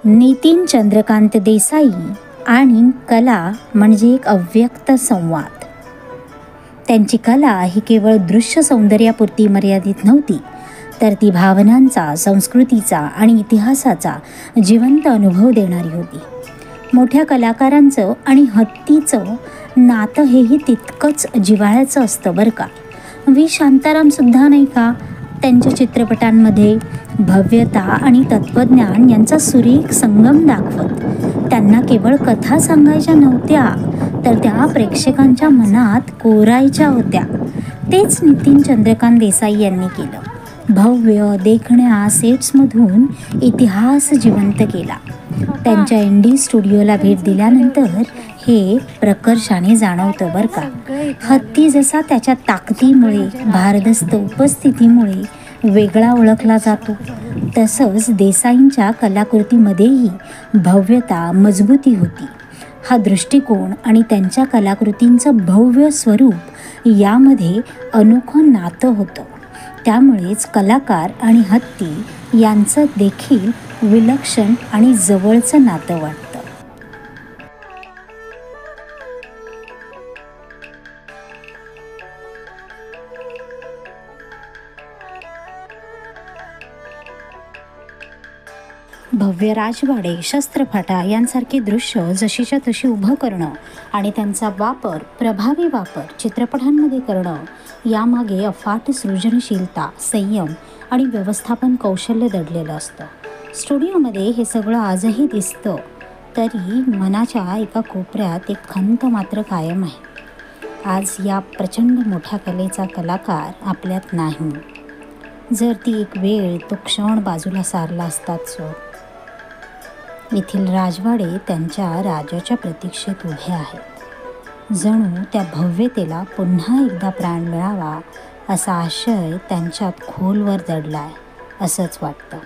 नितीन चंद्रकांत देसाई आणि कला म्हणजे एक अव्यक्त संवाद. त्यांची कला ही केवळ दृश्य सौंदर्यापुरती मर्यादित नव्हती, तर ती भावनांचा, संस्कृतीचा आणि इतिहासाचा जिवंत अनुभव देणारी होती. मोठ्या कलाकारांचं आणि हत्तीचं नातं हेही तितकंच जिव्हाळ्याचं असतं बरं का. व्ही शांतारामसुद्धा नाही का, त्यांच्या चित्रपटांमध्ये भव्यता आणि तत्त्वज्ञान यांचा सुरेख संगम दाखवत त्यांना केवळ कथा सांगायच्या नव्हत्या, तर त्या प्रेक्षकांच्या मनात कोरायच्या होत्या. तेच नितीन चंद्रकांत देसाई यांनी केलं. भव्य देखण्या सेट्समधून इतिहास जिवंत केला. त्यांच्या इंडी स्टुडिओला भेट दिल्यानंतर हे प्रकर्षाने जाणवतं बरं का. हत्ती जसा त्याच्या ताकदीमुळे, भारदस्त उपस्थितीमुळे वेगळा ओळखला जातो, तसंच देसाईंच्या कलाकृतीमध्येही भव्यता, मजबूती होती. हा दृष्टिकोन आणि त्यांच्या कलाकृतींचं भव्य स्वरूप यामध्ये अनोखं नातं होतं. त्यामुळेच कलाकार आणि हत्ती यांचं देखील विलक्षण आणि जवळचं नातं वाटतं. भव्य राजवाडे, शस्त्रफाटा यांसारखे दृश्य जशीच्या तशी उभं करणं आणि त्यांचा वापर, प्रभावी वापर चित्रपटांमध्ये करणं, यामागे अफाट सृजनशीलता, संयम आणि व्यवस्थापन कौशल्य दडलेलं असतं. स्टुडिओमध्ये हे सगळं आजही दिसतं, तरी मनाच्या एका कोपऱ्यात एक खंत मात्र कायम आहे. आज या प्रचंड मोठ्या कलेचा कलाकार आपल्यात नाही. जर ती एक वेळ, तो क्षण बाजूला सारला असतात सो. येथील राजवाडे त्यांच्या राजाच्या प्रतीक्षेत उभे आहेत. जणू त्या भव्यतेला पुन्हा एकदा प्राण मिळावा असा आशय त्यांच्यात खोलवर दडलाय असंच वाटतं.